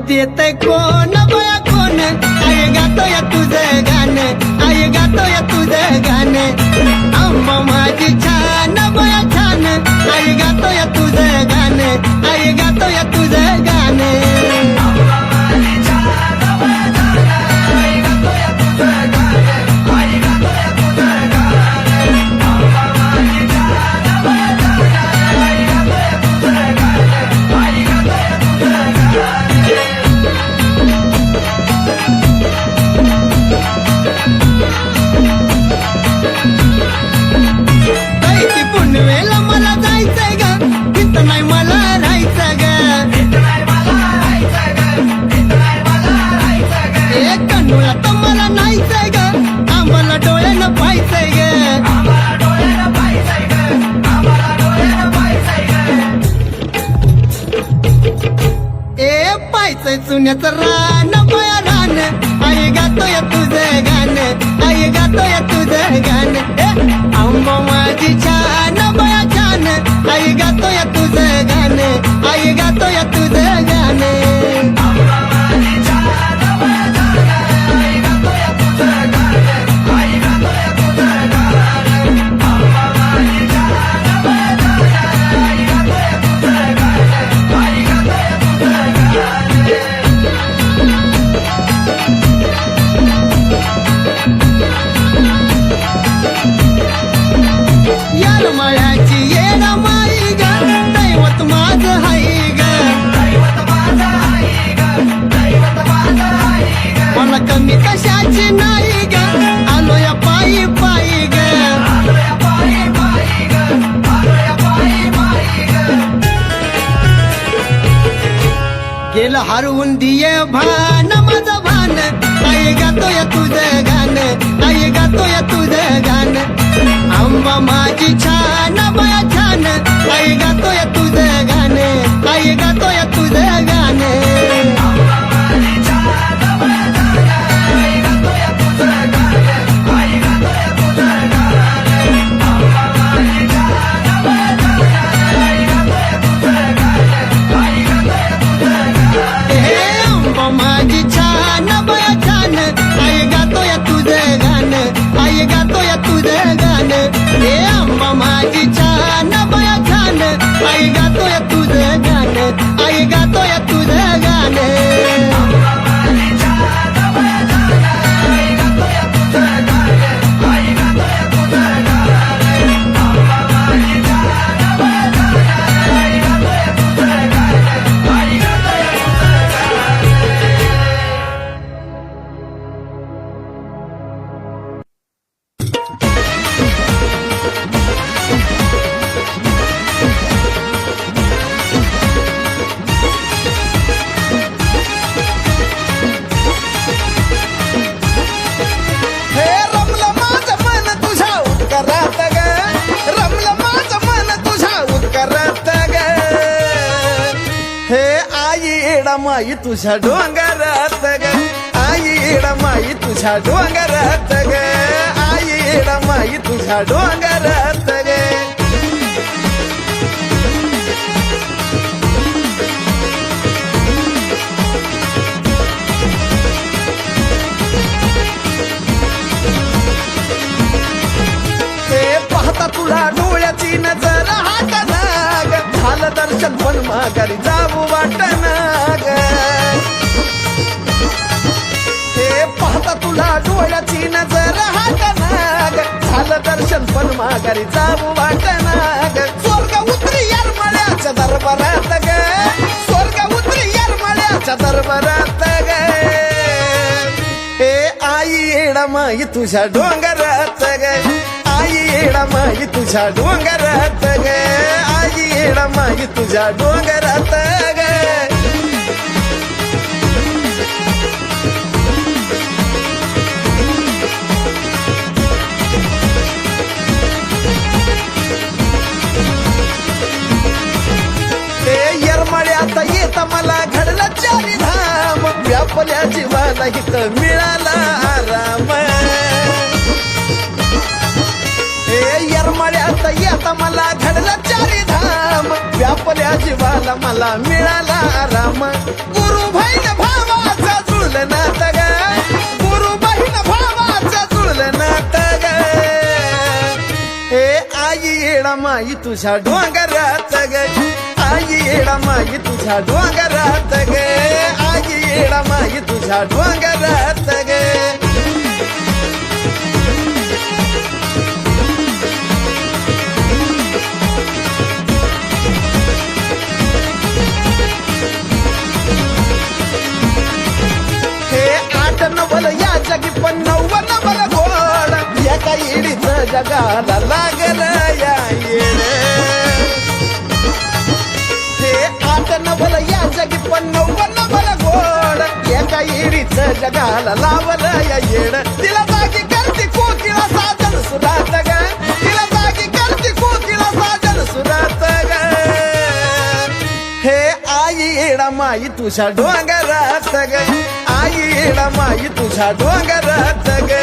देतय कोण बया कोण आई गातोय तुझं गाणं आई गातोय तुझं गाणं आंबा माझी छान बया छान आई गातोय तुझं गाणं आई गातोय तुझं गाणं पुनवेला मला जायचंय ग तिथं नाही मला राहायचं ग एक कन्नूला तर मला नाहीचंय ग आम्हाला डोळ्यानं पाहायचंय ग ए पाहायचंय चुन्याचं रान बया रान आई गातोय तुझं गाणं आई गातोय तुझं गाणं आंबा माझी छान बया छान आई गातोय तुझं गाणं आई गातोय तुझं गाणं मळ्याची येणा माई ग दैवत माझं हाय ग मला कमी कशाची नाही ग आलो या पायी पायी ग गेलं हरवून दिये भान माझं भान आई गातोय तुझं गाणं आई गातोय तुझं गाणं आंबा माझी छान बया छान आई गातोय तुझं गाणं आई गातोय तुझं गाणं आंबा माझी छान बया छान आई गातोय तुझं गाणं आई गातोय तुझं गाणं हे आंबा माझी छान बया छान आई गातोय तुझं गाणं आई गातोय तुझं गाणं माई तुझ्या डोंगरात ग आई माई तुझ्या डोंगरात ग आई माई तुझ्या डोंगरात ग ते पाहता तुला डोळ्याची नजर हाताना ग झालं दर्शन पण माघारी जाऊ वाटना पाहता तुला डोळ्याची नजर हाटनाग झालं दर्शन पण माघारी जाऊ वाटनाग स्वर्ग उतरी यार मळ्याच्या दरबारात ग स्वर्ग उतरी यार मळ्याच्या दरबारात ग हे आई माई तुझ्या डोंगरात ग आई माई तुझ्या डोंगरात ग आई माई तुझ्या डोंगरात ग येरमळ्यात येत मला घडलं चारी धाम व्यापल्या जीवाला हित मिळाला आराम हे येरमाळ्यात येता मला घडला चारी धाम व्यापल्या जीवाला मला मिळाला आराम गुरु बहीण भावाचा जुळलं नात ग गुरु बहीण भावाचा जुळलं नात ग हे आई येडा माई तुझ्या डोंगरात ग आई येडा माई तुझ्या डोंगरात ग आई येडा माई तुझ्या डोंगरात ग नवल या जगी पण नवल गोड एका येडीच जगाला लागल या येड हे आठ नवल या जगी पण नवल गोड एका येडीच जगाला लावल या येड तिला जागी करती कोकिळा साजन सुरात ग तिला जागी करती कोकिळा साजन सुरात ग हे आई येडा माई तुझ्या डोंगरात ग आई येडा माई तुझ्या डोंगरात ग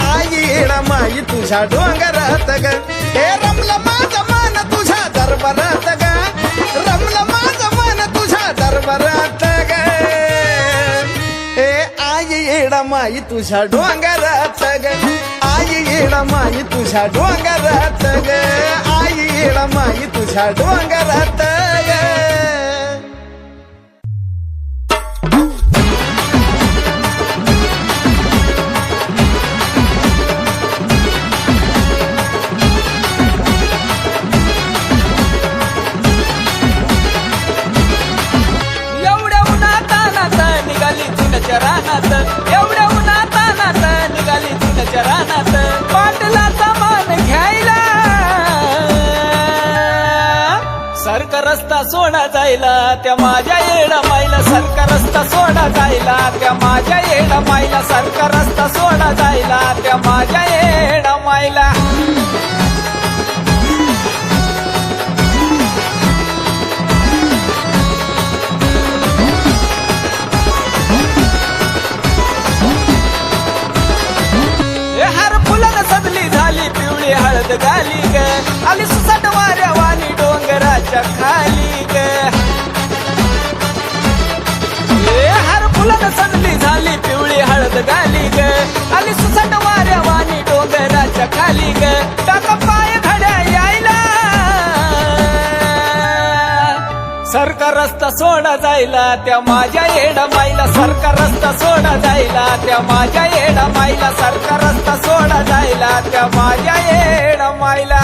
आई येडा माई तुझ्या डोंगरात ग हे रमलं माझं मन तुझ्या दरबारात ग रमलं माझं मन तुझ्या दरबारात ग हे आई येडा माई तुझ्या डोंगरात ग आई येडा माई तुझ्या डोंगरात ग आई येडा माई तुझ्या डोंगरात ग रानात एवढ्या उन्हातानात निघाली जुन्याच्या रानात पाटलाचा मान घ्यायला सरका रस्ता सोडा जायला त्या माझ्या येडा माईला सरका रस्ता सोडा जायला त्या माझ्या येडा माईला सरका रस्ता सोडा जायला त्या माझ्या येडा माईला सजली झाली पिवळी हळद गाली ग आली सुसाट वाऱ्या वाणी डोंगराच्या खाली ग हर फुलानं सजली झाली पिवळी हळद गाली ग आली सुसाट वाऱ्या वाणी डोंगराच्या खाली ग टाका पाय घड्या यायला सरका रस्ता सोडा जायला त्या माझ्या येडा माईला सरका रस्ता सोडा जायला त्या माझ्या येडा माईला सरका रस्ता सोडा जायला त्या माझ्या येडा माईला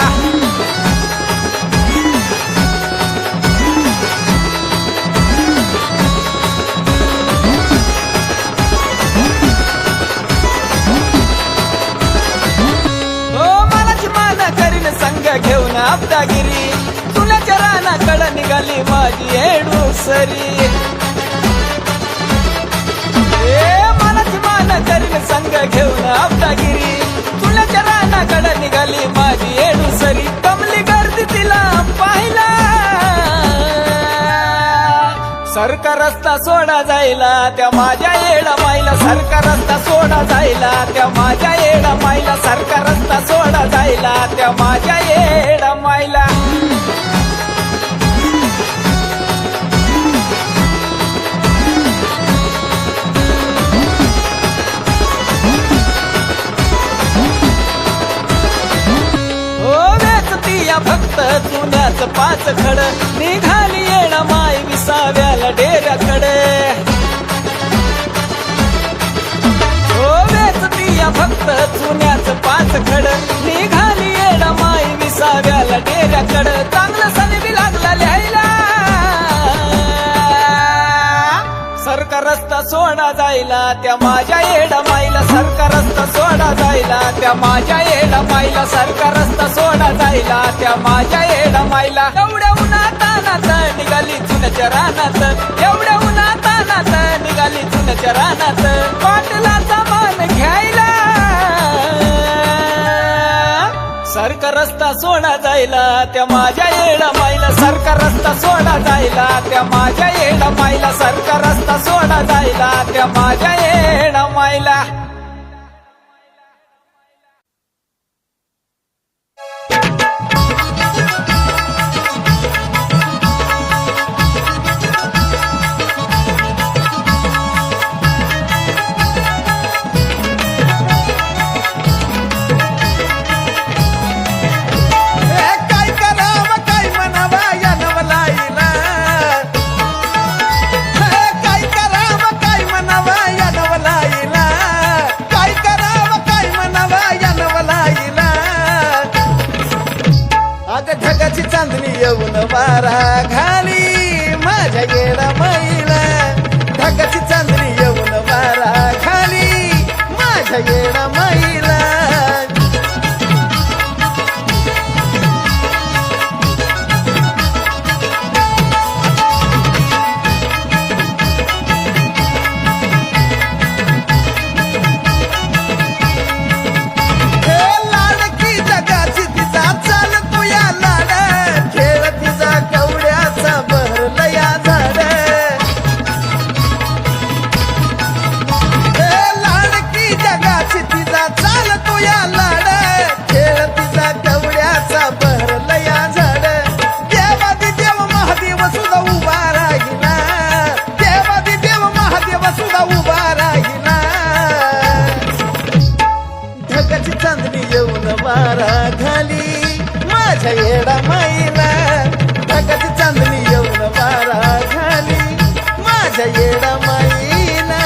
मलाच मान करीन संग घेऊन आपदागिरी तुल्याच्या रानाकडं निघाली माझी येडू सरी मलाच मान करीन संग घेऊन आपदागिरी तुल्याच्या रानाकडं निघाली माझी येडू सरी कमली गर्दी तिला पाहिला सरका रस्ता सोडा जायला त्या माझ्या येडा माईला सरका रस्ता सोडा जायला त्या माझ्या येडा माईला सरका रस्ता सोडा जायला त्या माझ्या येडा माईला फक्त चुन्याच पाच खड निघाली येणा माय विसाव्याला डेऱ्याकडे वेचतीया फक्त चुन्याच पाच खड निघाली येणा माय विसाव्याला डेऱ्याकडे चांगलं सनबी लागला लिहायला सरका रस्ता सोडा जायला त्या माझ्या येडा माईला सरका रस्ता सोडा जायला त्या माझ्या येडा माईला सरका रस्ता सोडा जायला त्या माझ्या येडा माईला एवढ्या उन्हातानात निघाली जुन्याच्या रानात एवढ्या उन्हातानात निघाली जुन्याच्या रानात पाटलाचा मान घ्यायला सरका रस्ता सोडा जायला त्या माझ्या येडा माईला सरका रस्ता सोडा जायला त्या माझ्या येडा माईला सरका रस्ता सोडा जायला त्या माझ्या येडा माईला ढगाची चांदणी येऊन वारा घाली माझ्या येडा मैला ढगाची चांदणी येऊन वारा घाली माझ्या येडा मैला वारा घाली माझ्या येडा मैला ढगाची चांदणी येऊन वारा घाली माझ्या येडा मैला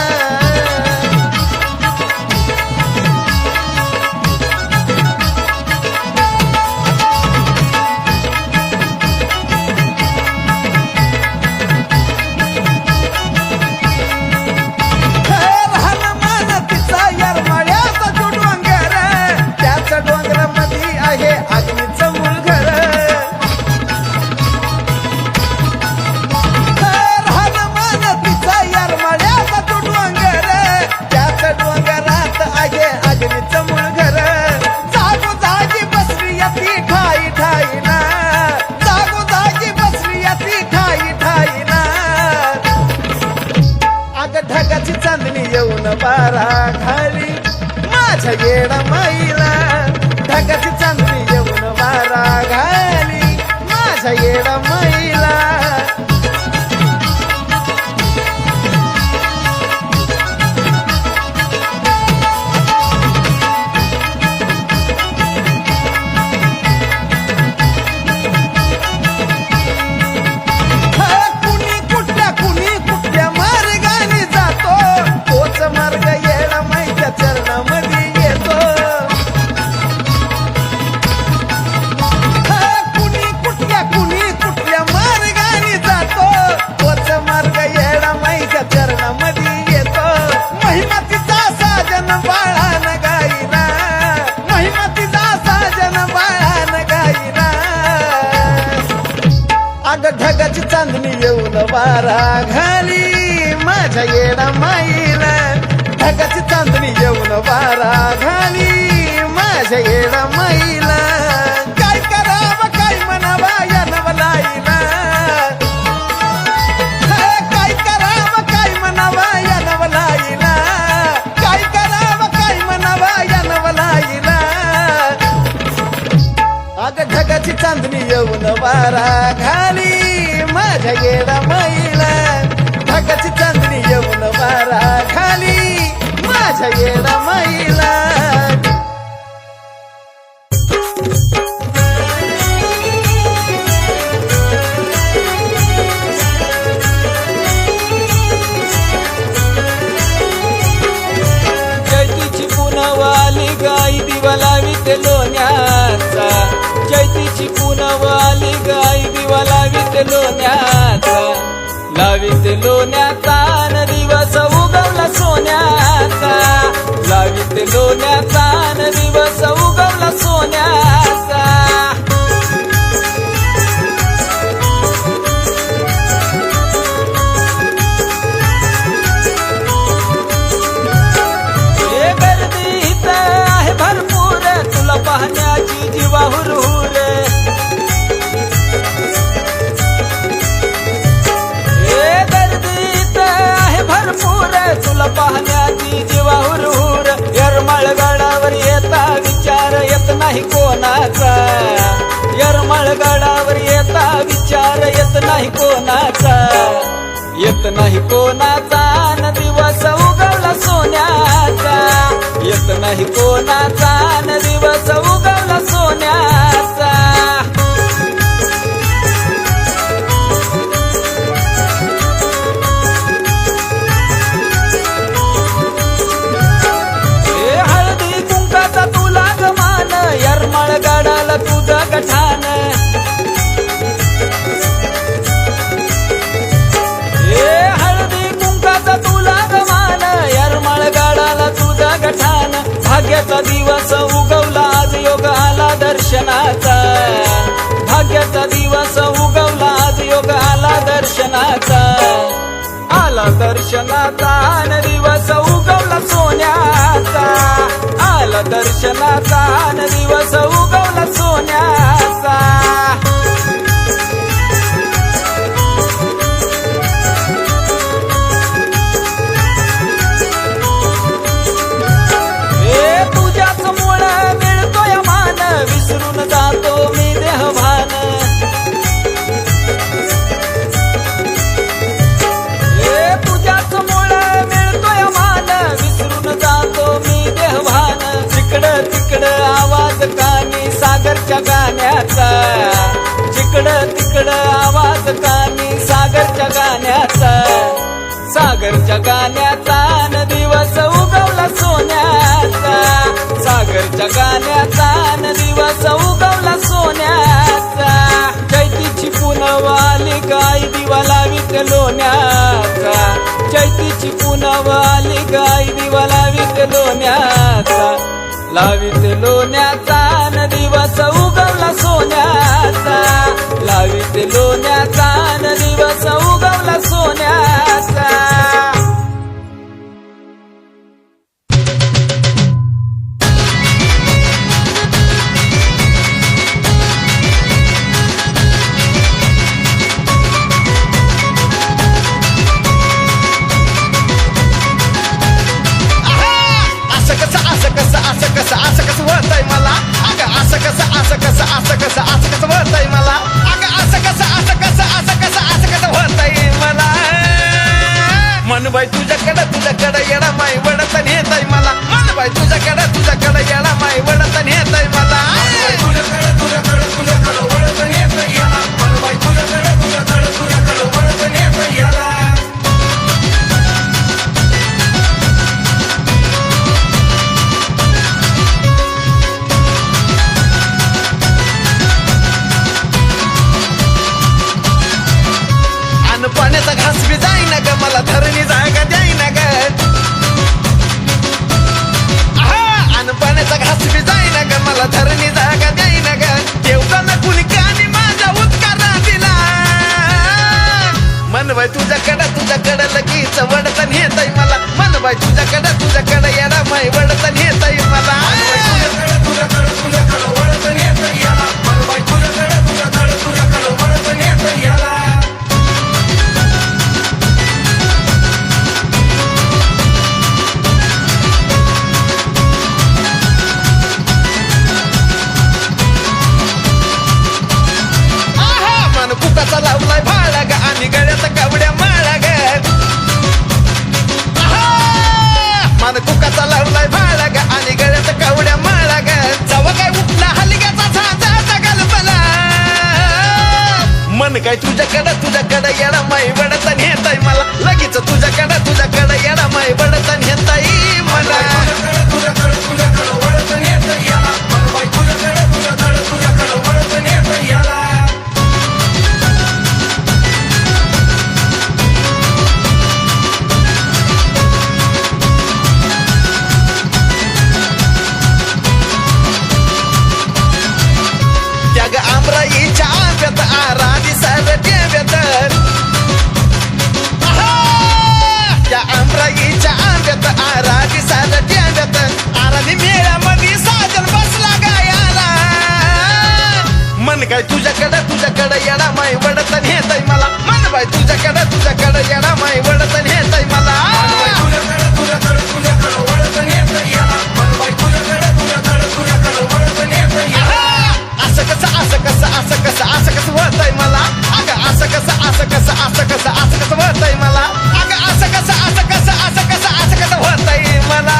ढगाची चांदणी येऊन वारा घाली माझ्या येडा मैला ढगाची चांदणी येऊन वारा घाली माझ्या येडा मैला ढगाची चांदणी येऊन वारा घाली माझ्या येडा मैला ढगाची चांदणी येऊन वारा घाली माझ्या येडा मैला काय करावं काय म्हणावा या नवलाईला काय करावं काय म्हणावा या नवलाईला काय करावं काय म्हणावा या नवलाईला अग ढगाची चांदणी येऊन वारा घाली माझ्या येडा मैला ढगाची चांदणी येऊन वारा घाली माझ्या येडा मैला चैतीची पुनवाली गाई दिवा लावीत लोण्याचा चैतीची पुनवाली गाई दिवा लावीत लोण्याचा लावीत लोण्याचा न दिवस उगवला सोन्याचा लावीत लोण्याचा न दिवस उगवला सोन्याचा हे गर्दी इथं आहे भरपूर तुला पाहण्याची जीवा हुरहुर तुला पाहण्याची जीवा हुरहुर यरमाळगडावर येता विचार येत नाही कोणाचा यरमाळगडावर येता विचार येत नाही कोणाचा येत नाही कोणाचा न दिवस उगवला सोन्याचा येत नाही कोणाचा न दिवस उगवला सोन्याचा यरमाळगडाला तुझं गठान सोन्याचा दिवस उगवला आज योग आला दर्शनाचा आला दर्शनाचा अन दिवस उगवला सोन्याचा आला दर्शनाचा अन दिवस उगवला सोन्याचा तुझ्याच मुळे मिळतोय मान विसरून जातो मी देहभान तुझ्याच मुळे मिळतोय मान विसरून जातो मी देहभान जिकडं तिकडं आवाज कानी सागरच्या गाण्याचा जिकडं तिकडं आवाज कानी सागरच्या गाण्याचा सागरच्या गाण्याचा न दिवस उगवला सोन्याचा सागरच्या गाण्याचा न दिवस उगवला सोन्याचा चैतीची पुनव आली गाय दिवा लावीत लोण्याचा चैतीची पुनव आली गाय दिवा लावीत लोण्याचा लावीत लोण्याचा न दिवस उगवला सोन्याचा लावीत लोण्याचा न दिवस उगवला सोन्याचा असं कसं वळतंय मला अगं असं कसं वळतंय मला अगं असं कसं वळतंय मला मन बाई तुझ्याकडं येडा माई वडत नेतय मला मन बाई तुझ्याकडं येडा माई वडत नेतय मला पाण्याचा घास बी जाईना ग मला धरणी जागा द्यायना ग अन पाण्याचा घास बी जाईना ग मला धरणी जागा द्यायना ग देवताना कुणी कानी माझा उत्कारा दिला मन बाई तुझ्याकडं लगीच वडतन येतय मला मन बाई तुझ्याकडं येडा माई वडतन येतय मला कुकाचा लावलाय भाळा ग आणि गळ्यात कावड्या माळा ग मान कुकाचा लावलाय भाळा ग आणि गळ्यात कावड्या माळा ग जवा काय उठला हलग्याचा झाचा गलबला मन काय तुझ्याकडं येडा माई वडतन येतय मला लगेच तुझ्याकडं येडा माई वडतन येतय मला आमराईच्या आंब्यात आराधी सरट्याव्यात त्या आमराईच्या आंब्यात आराधी सरट्याव्यात आराधी मेळ्यामध्ये साजन बसला गायाला मन काय तुझ्याकडं येडा माई वडतन येतय मला मन बाई तुझ्याकडं येडा माई वडतन येतय मला असं कसं वळतंय मला अगं असं कसं वळतंय मला अगं असं कसं वळतंय मला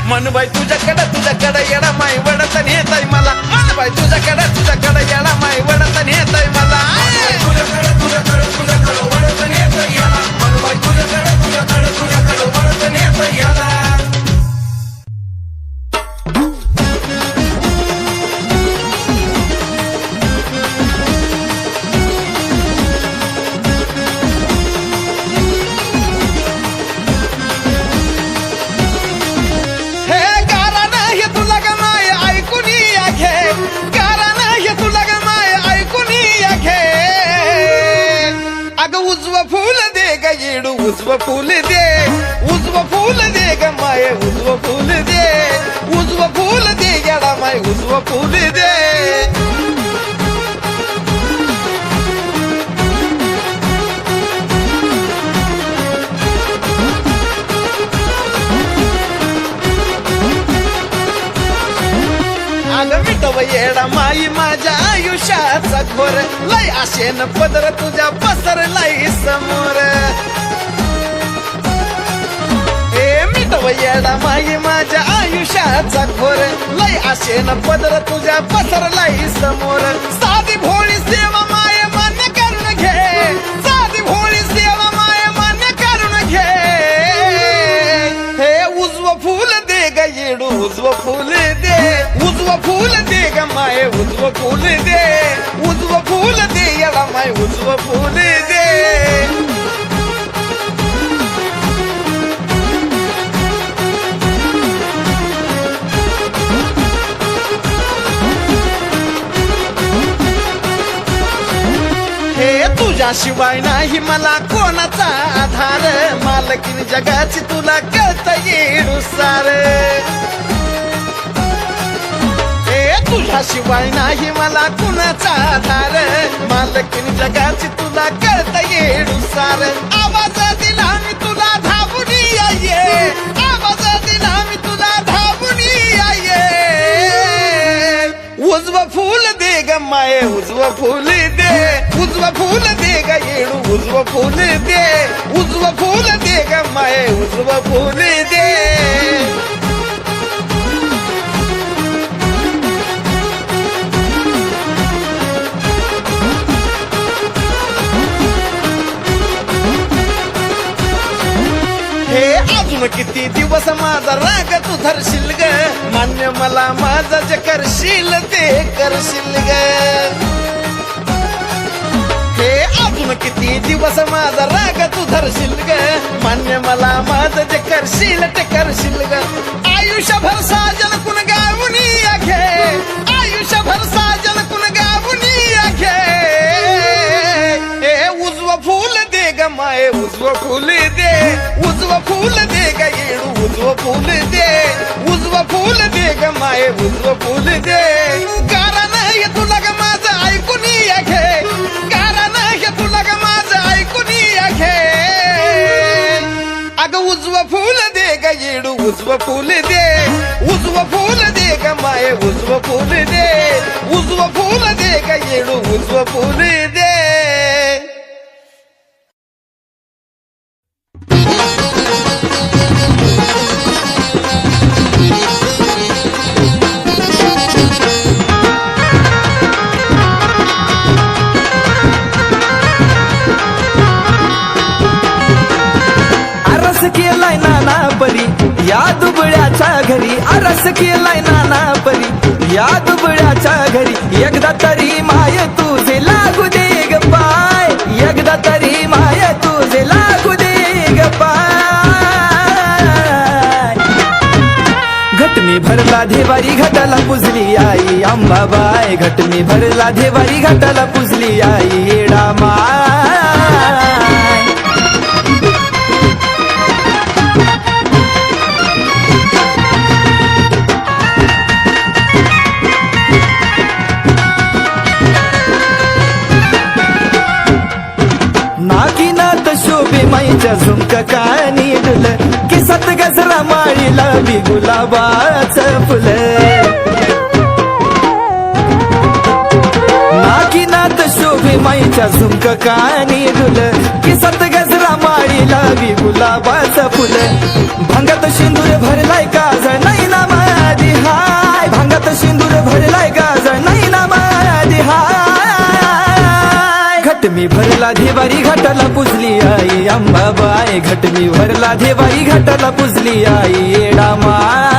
मन बाई तुझ्याकडं येडा माई वडतन येतय मला मन बाई तुझ्याकडं येडा माई वडतन येतय मला येडू उजव फुल दे उजव फुल दे ग माये उजव फुल दे उजव फुल दे येडा माय उजव फुल दे अगं मिटव येडा माई माझ्या आयुष्याचा घोर लय आशेन पदर तुझ्या पसरलाय समोर ए मिटव येडा माई माझ्या आयुष्याचा घोर लय आशेन पदर तुझ्या पसरलाय समोर साधी भोळी सेवा माय मान्य करून घे साधी भोळी सेवा माय मान्य करून घे हे उजव फुल दे ग येडू उजव फुल दे उजव फुल दे ग माय उजव फुल दे उजव फुल दे येडा माय उजव फुल दे हे तुझ्याशिवाय नाही मला कोणाचा आधार मालकीन जगाची तुला कळत येडू सार तुझ्याशिवाय नाही मला कुणाचा आधार मालकीन जगाची तुला कळत येडू सार आवाज दिला मी तुला धावून ये आवाज दिला मी तुला धावून ये उजव फुल दे ग माये उजव फुल दे उजव फुल दे ग येडू उजव फुल दे उजव फुल दे ग माये उजव फुल दे हे अजून किती दिवस माझा राग तू धरशील ग मान्य मला माझं जे करशील ते करशील ग हे अजून किती दिवस माझा राग तू धरशील ग मान्य मला माझं जे करशील ते करशील ग आयुष्यभर साजन कुण गावून घे आयुष्यभर साजन कुण गावून घे हे उजव फुल दे ग माये उजव फुल दे उजव फुल दे ग येडू उजव फुल दे उजव फुल दे ग माये उजव फुल दे गारा नाही तुला ग माझं ऐकून घे गारा नाही तुला ग माझं ऐकून घे अगं उजव फुल दे ग येडू उजव फुल दे उजव फुल दे ग माये उजव फुल दे उजव फुल दे ग येडू उजव फुल दे केलाय नाना परी या दुबळ्याच्या घरी अरस केलाय नाना परी या दुबळ्याच्या घरी एकदा तरी माय तुझे लागू दे ग पाय एकदा तरी माय तुझे लागू दे ग पाय घटमी भरला देवारी घटाला पुजली आई अंबाबाई घटमी भरला देवारी घटाला पुजली आई येडा माय नागिनात शोभे माईच्या झुमक कानी डुल किसात गजरा माळीला बी गुलाबाच फुल नागिनात शोभे माईच्या झुमक कानी डुल किसात गजरा माळीला बी गुलाबाच फुल भांगात सिंदूर भरलाय काजळ नाही ना माझी हाय भांगात सिंदूर भरलाय काजळ नाही ना माझी हाय घटमी भरला देवारी घाटाला पुजली आई अंबाबाई घटमी भरला देवारी घाटाला पुजली आई येडा माय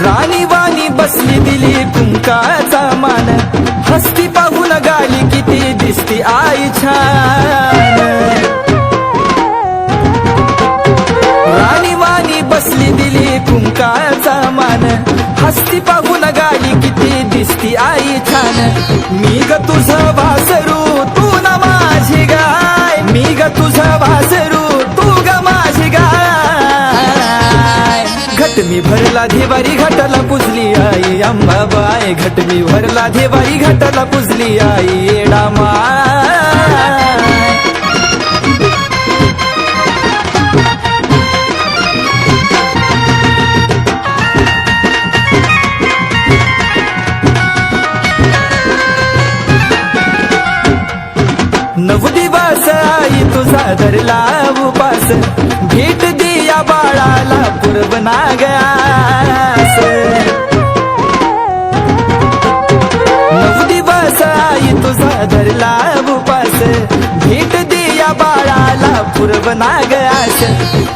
राणी वाणी बसली दिली कुंकाचा मान हस्ती पाहून गाली किती दिसती आई छान लई छान मी ग तुझं वासरू तू न माझी गाय मी ग तुझं वासरू तू ग माझी गाय घट मी भरला देवारी घाटाला पुजली आई अंबाबाई घट मी भरला देवारी घाटाला पुजली आई येडा माय नऊ दिवस आई तुझा धरला उपास भेट दिया बाळाला पूर्वना गयास नऊ दिवस आई तुझा धरला उपास भेट दिया बाळाला पूर्वना गयास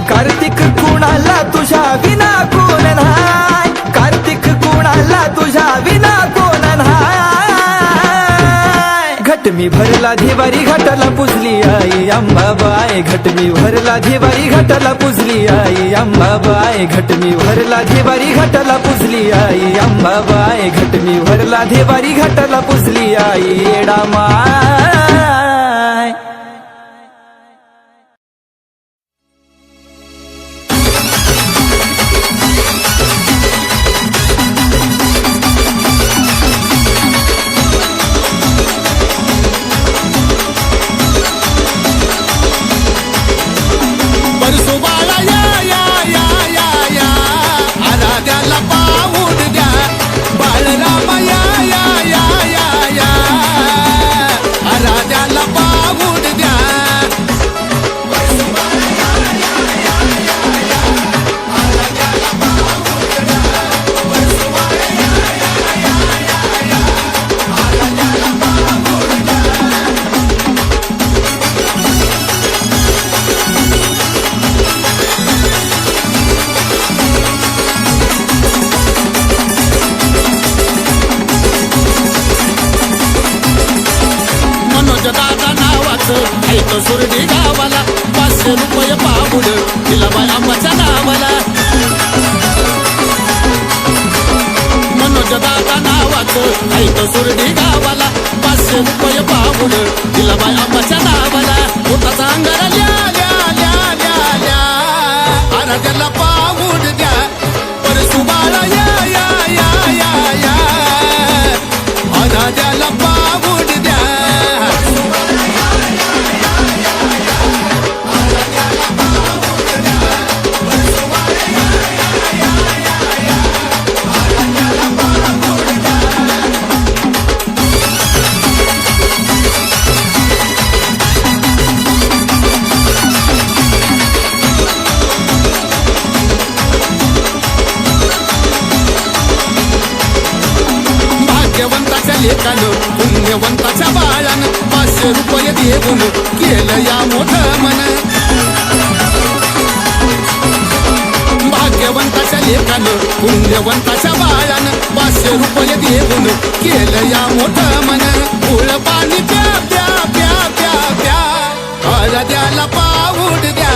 कार्तिक कुणाला तुझ्या विना कोण नाही कार्तिक कुणाला तुझ्या विना कोण नाही घट मी भरला देवारी घाटाला पुजली आई अंबाबाई घट मी भरला देवारी घाटाला पुजली आई अंबाबाई घट मी भरला देवारी घाटाला पुजली आई अंबाबाई घट मी भरला देवारी घाटाला पुजली आई येडा माय तो सुरडी गावाला 500 रुपये पाबुड दिला बाय आंबाच्या नावाला मनोज दादा नावाचं आई तो सुरडी गावाला 500 रुपये पाबुड दिला बाय आंबाच्या नावाला पोटाचा अंगारा ल्या ल्या ल्या ल्या ल्या आराध्याला पाबुड द्या परसू बाळा या या या या या आराध्याला पाबुड द्या लेकानं पुण्यवंताच्या बाळानं 500 रुपये देऊन केलं या मोठं मन भाग्यवंताच्या लेकानं पुण्यवंताच्या बाळानं 500 रुपये देऊन केलं या मोठं मन फुळ पाणी प्या प्या प्या प्या प्या आराध्याला पाऊड द्या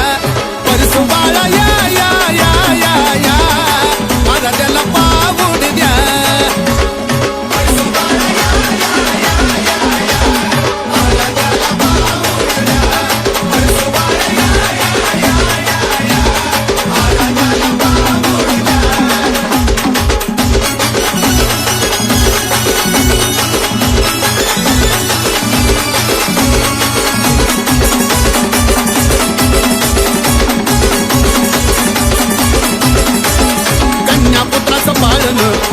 परसू बाळा या या या या या आराध्याला पाऊड द्या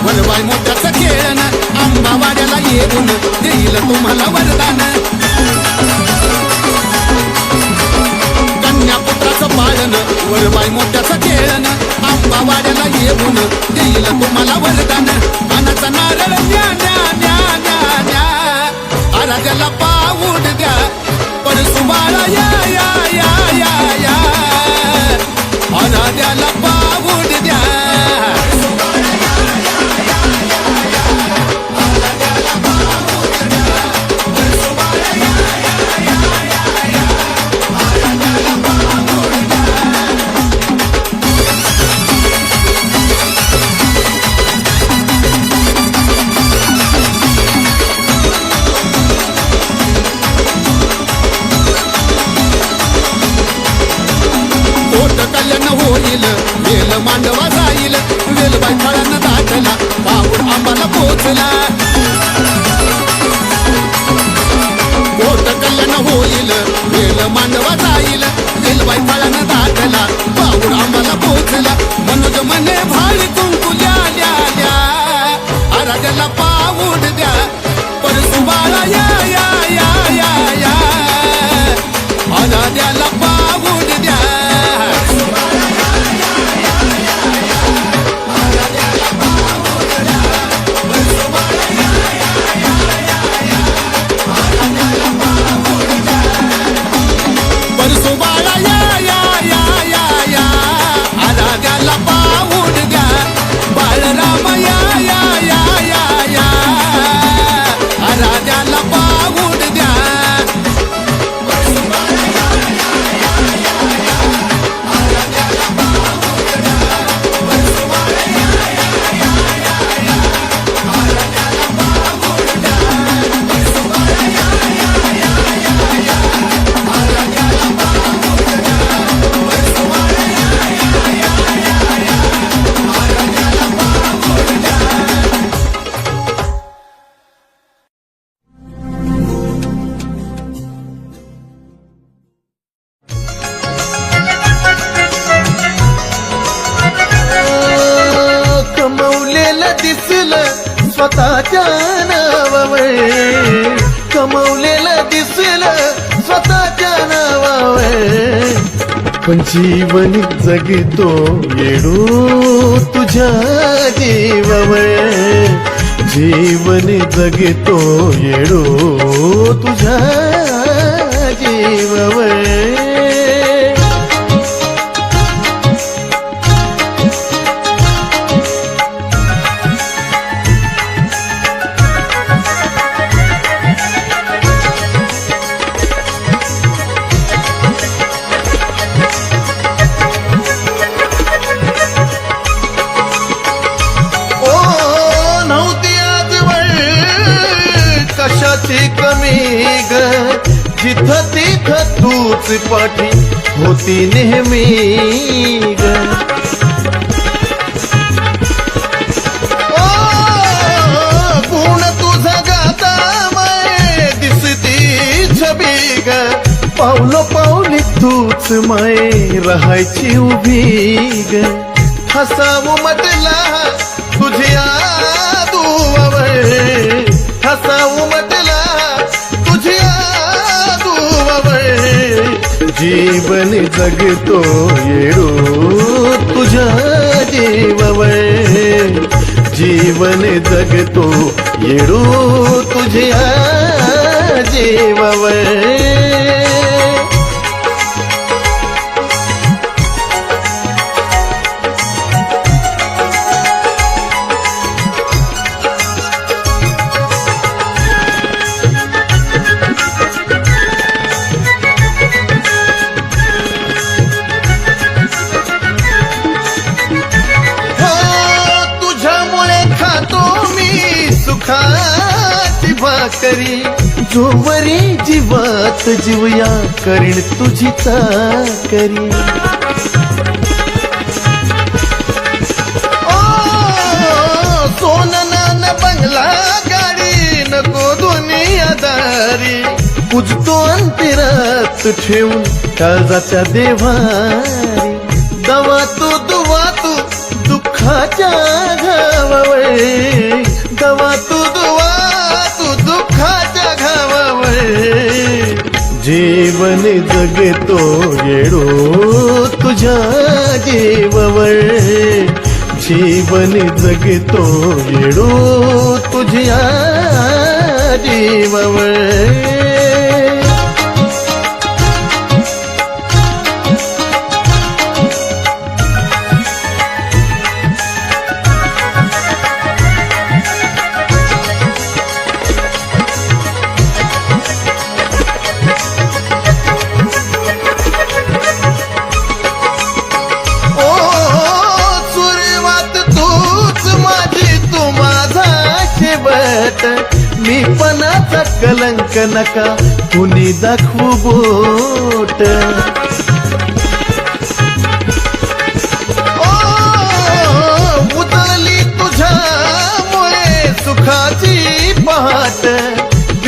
वरवाय मोठ्याचं खेळणं आंबावाड्याला येऊन देईल तुम्हाला वरदान कन्यापुत्राचं पाळणं वरवाय मोठ्याचं खेळणं आंबावाड्याला येऊन देईल तुम्हाला वरदान पानाचा नारळ न्या न्या न्या न्या न्या आराध्याला पाऊड द्या परसू बाळा या या या या या आराध्याला पाऊड द्या दिलबाई फळानं दाटला पाऊड आंबाला पोचला पोट कल्याण होईल वेल मांडवा जाईल दिलबाई फळानं दाटला पाऊड आंबाला पोचला मनोज मने भाळी कुंकू ल्या ल्या ल्या आराध्याला पाऊड द्या परसू बाळा या या या या या आराध्याला पाऊड द्या परसू बाळा या या या या या आराध्याला पाऊड द्या बाळराम या या या या या आराध्याला पाऊड द्या कमवलेलं दिसलं स्वतःच्या नावावर कमवलेलं दिसलं स्वतःच्या नावावर पण जीवन जगतो येडो तुझ्या जीवावर जीवन जगतो येडो तुझ्या जीवावर कशाची कमी ग जिथं तिथं तूच पाठी होती नेहमी ग गुण तुझा गाता माय दिसती छबी ग पावलो पावली तूच माय राहायची उभी ग हसावं म्हटला तुझ्या दुवावर हसा उमटला तुझ्या दुवावर जीवन जगतो येडो तुझ्या जीवावर जीवन जगतो येडो तुझ्या जीवावर सुखाची भाकरी जोवरी जीवात जीवया करीन तुझी चाकरी ओ सोनं नाणं बंगला गाडी नको दुनियादारी पूजतो अंतरात ठेवून काळजाच्या देवारी दवा तू दुवा तू दुःखाच्या घावावर दवा तू दुवा तू दुःखाच्या घावावर जीवन जगतो येडो तुझ्या जीवावर जीवन जगतो येडो तुझ्या जीवावर मी पणाचा कलंक नका कुणी दाखवू बोट उतरले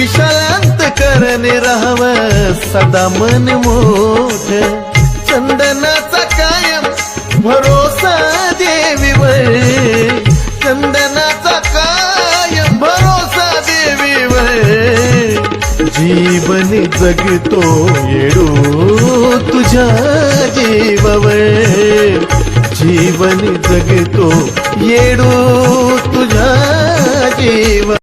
विशालांत करणे राहाव सदा मन मोठ चंदनाचा कायम भरोसा देवीवर चंदनाचा कायम भरोसा देवीवर जीवन जगतो येडो तुझ्या जीवावर जीवन जगतो येडो तुझ्या जीवा